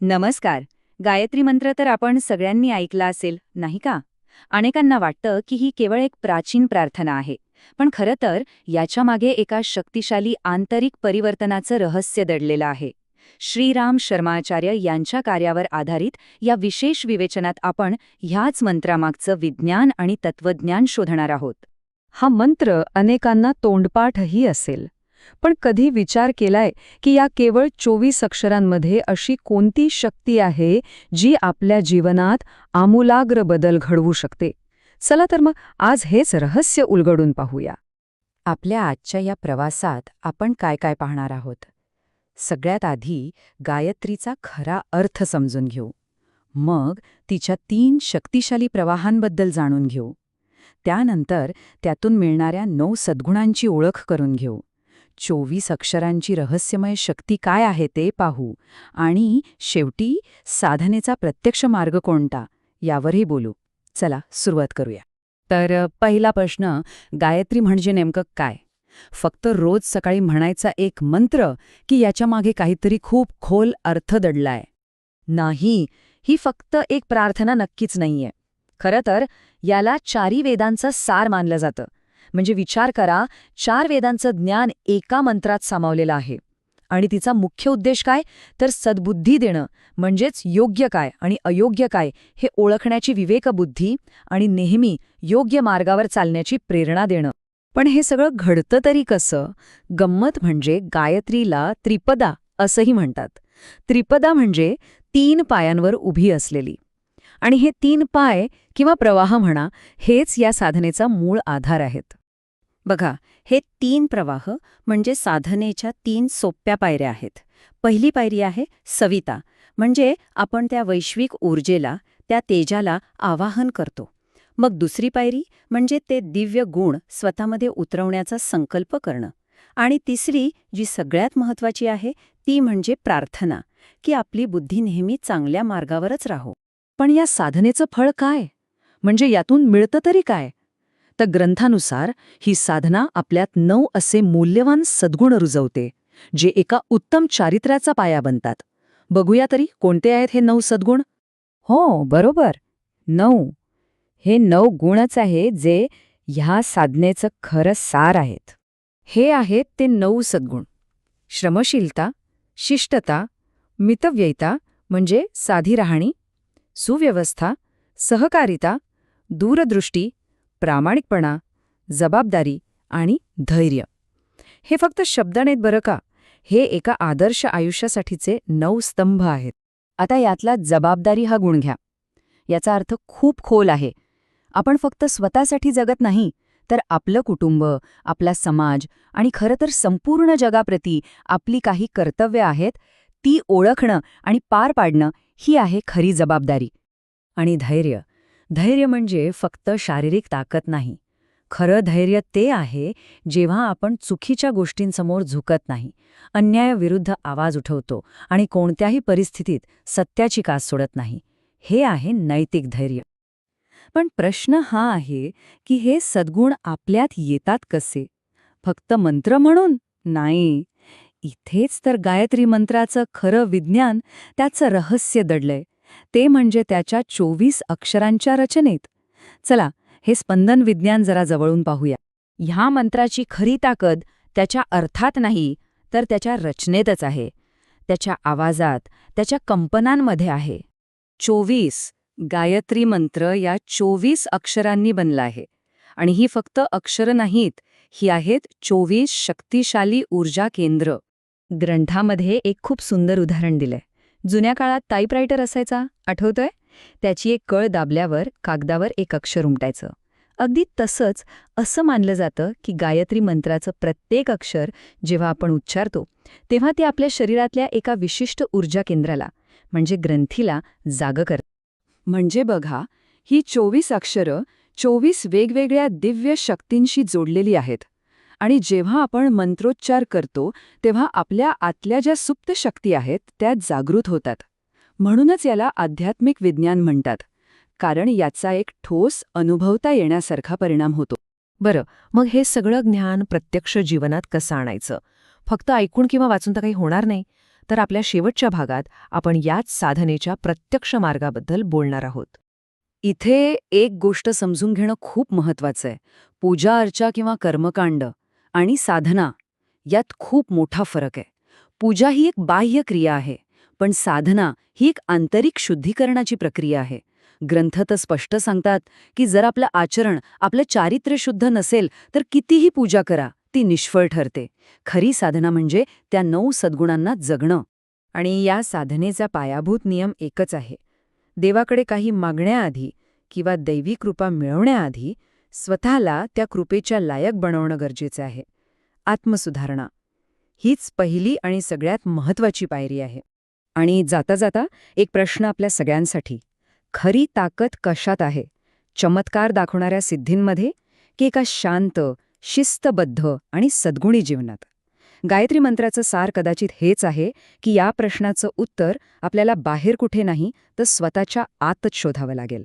नमस्कार. गायत्री मंत्र तर आपण सगळ्यांनी ऐकला असेल, नाही का? अनेकांना वाटतं की ही केवळ एक प्राचीन प्रार्थना आहे. पण खरं तर याच्यामागे एका शक्तिशाली आंतरिक परिवर्तनाचं रहस्य दडलेलं आहे. श्रीराम शर्माचार्य यांच्या कार्यावर आधारित या विशेष विवेचनात आपण ह्याच मंत्रामागचं विज्ञान आणि तत्वज्ञान शोधणार आहोत. हा मंत्र अनेकांना तोंडपाठही असेल, पण कधी विचार केलाय की या केवळ 24 अक्षरांमध्ये अशी कोणती शक्ती आहे जी आपल्या जीवनात आमूलाग्र बदल घडवू शकते? चला तर मग आज हेच रहस्य उलगडून पाहूया. आपल्या आजच्या या प्रवासात आपण काय काय पाहणार आहोत? सगळ्यात आधी गायत्रीचा खरा अर्थ समजून घेऊ. मग तिच्या 3 शक्तिशाली प्रवाहांबद्दल जाणून घेऊ. त्यानंतर त्यातून मिळणाऱ्या 9 सद्गुणांची ओळख करून घेऊ. 24 अक्षरांची रहस्यमय शक्ती काय आहे ते पाहू. आणि शेवटी साधनेचा प्रत्यक्ष मार्ग कोणता यावरही बोलू. चला सुरुवात करूया. तर पहिला प्रश्न, गायत्री म्हणजे नेमकं काय? फक्त रोज सकाळी म्हणायचा एक मंत्र की याच्यामागे काहीतरी खूप खोल अर्थ दडलाय? नाही, ही फक्त एक प्रार्थना नक्कीच नाहीये. खरं तर याला 4 वेदांचं सार मानलं जातं. म्हणजे विचार करा, 4 वेदांचं ज्ञान एका मंत्रात सामावलेलं आहे. आणि तिचा मुख्य उद्देश काय? तर सद्बुद्धी देणं, म्हणजेच योग्य काय आणि अयोग्य काय हे ओळखण्याची विवेकबुद्धी आणि नेहमी योग्य मार्गावर चालण्याची प्रेरणा देणं. पण हे सगळं घडतं तरी कसं? गंमत म्हणजे गायत्रीला त्रिपदा असंही म्हणतात. त्रिपदा म्हणजे 3 पायांवर उभी असलेली. आणि हे 3 पाय किंवा प्रवाह म्हणा, हेच या साधनेचा मूळ आधार आहेत. बघा, हे 3 प्रवाह म्हणजे साधनेच्या 3 सोप्या पायऱ्या आहेत. पहिली पायरी आहे सविता, म्हणजे आपण त्या वैश्विक ऊर्जेला, त्या तेजाला आवाहन करतो. मग दुसरी पायरी म्हणजे ते दिव्य गुण स्वतःमध्ये उतरवण्याचा संकल्प करणं. आणि तिसरी, जी सगळ्यात महत्त्वाची आहे, ती म्हणजे प्रार्थना, की आपली बुद्धी नेहमी चांगल्या मार्गावरच राहो. पण या साधनेचं फळ काय? म्हणजे यातून मिळतं तरी काय? तर ग्रंथानुसार ही साधना आपल्यात 9 असे मूल्यवान सद्गुण रुजवते, जे एका उत्तम चारित्र्याचा पाया बनतात. बघूया तरी कोणते आहेत हे 9 सद्गुण? हो, बरोबर. 9. हे 9 गुणच आहे जे ह्या साधनेचं खरं सार आहेत. हे आहेत ते 9 सद्गुण. श्रमशीलता, शिष्टता, मितव्ययिता म्हणजे साधी राहणी, सुव्यवस्था, सहकारिता, दूरदृष्टी, प्रामाणिकपणा, जबाबदारी आणि धैर्य. हे फक्त शब्द नाहीत बरं का, हे एका आदर्श आयुष्यासाठीचे 9 स्तंभ आहेत. आता यातला जबाबदारी हा गुण घ्या. याचा अर्थ खूप खोल आहे. आपण फक्त स्वतःसाठी जगत नाही, तर आपलं कुटुंब, आपला समाज आणि खरं तर संपूर्ण जगाप्रती आपली काही कर्तव्य आहेत, ती ओळखणं आणि पार पाडणं ही आहे खरी जबाबदारी. आणि धैर्य. धैर्य म्हणजे फक्त शारीरिक ताकद नाही. खरं धैर्य ते आहे जेव्हा आपण चुकीच्या गोष्टींसमोर झुकत नाही, अन्यायाविरुद्ध आवाज उठवतो आणि कोणत्याही परिस्थितीत सत्याची कास सोडत नाही. हे आहे नैतिक धैर्य. पण प्रश्न हा आहे की हे सद्गुण आपल्यात येतात कसे? फक्त मंत्र म्हणून? नाही. इथेच तर गायत्री मंत्राचं खरं विज्ञान, त्याचं रहस्य दडलंय. ते म्हणजे त्याच्या 24 अक्षरांच्या रचनेत. चला, हे स्पंदन विज्ञान जरा जवळून पाहूया. ह्या मंत्राची खरी ताकद त्याच्या अर्थात नाही, तर त्याच्या रचनेतच आहे. त्याच्या आवाजात, त्याच्या कंपनांमध्ये आहे. 24. गायत्री मंत्र या 24 अक्षरांनी बनला आहे. आणि ही फक्त अक्षरं नाहीत, ही आहेत 24 शक्तिशाली ऊर्जा केंद्र. ग्रंथामध्ये एक खूप सुंदर उदाहरण दिलंय. जुन्या काळात टाईपरायटर असायचा, आठवतोय? त्याची एक कळ दाबल्यावर कागदावर एक अक्षर उमटायचं. अगदी तसंच असं मानलं जातं की गायत्री मंत्राचं प्रत्येक अक्षर जेव्हा आपण उच्चारतो, तेव्हा ते आपल्या शरीरातल्या एका विशिष्ट ऊर्जा केंद्राला, म्हणजे ग्रंथीला जागं करतं. म्हणजे बघा, ही 24 अक्षरं 24 वेगवेगळ्या दिव्य शक्तींशी जोडलेली आहेत. आणि जेव्हा आपण मंत्रोच्चार करतो, तेव्हा आपल्या आतल्या ज्या सुप्त शक्ती आहेत त्या जागृत होतात. म्हणूनच याला आध्यात्मिक विज्ञान म्हणतात, कारण याचा एक ठोस अनुभवता येण्यासारखा परिणाम होतो. बरं, मग हे सगळं ज्ञान प्रत्यक्ष जीवनात कसं आणायचं? फक्त ऐकून किंवा वाचून तर काही होणार नाही. तर आपल्या शेवटच्या भागात आपण याच साधनेच्या प्रत्यक्ष मार्गाबद्दल बोलणार आहोत. इथे एक गोष्ट समजून घेणं खूप महत्वाचं आहे. पूजा अर्चा किंवा कर्मकांड आणि साधना यात खूप मोठा फरक आहे. पूजा ही एक बाह्य क्रिया आहे, पण साधना ही एक आंतरिक शुद्धीकरणाची प्रक्रिया आहे. ग्रंथ तर स्पष्ट सांगतात की जर आपलं आचरण, आपलं चारित्र्य शुद्ध नसेल तर कितीही पूजा करा, ती निष्फळ ठरते. खरी साधना म्हणजे त्या 9 सद्गुणांना जगणं. आणि या साधनेचा पायाभूत नियम एकच आहे. देवाकडे काही मागण्याआधी किंवा दैवी कृपा मिळवण्याआधी स्वतःला त्या कृपेच्या लायक बनवणं गरजेचं आहे. आत्मसुधारणा हीच पहिली आणि सगळ्यात महत्वाची पायरी आहे. आणि जाता जाता एक प्रश्न आपल्या सगळ्यांसाठी. खरी ताकद कशात आहे? चमत्कार दाखवणाऱ्या सिद्धींमध्ये की एका शांत, शिस्तबद्ध आणि सद्गुणी जीवनात? गायत्री मंत्राचं सार कदाचित हेच आहे की या प्रश्नाचं उत्तर आपल्याला बाहेर कुठे नाही तर स्वतःच्या आतच शोधावं लागेल.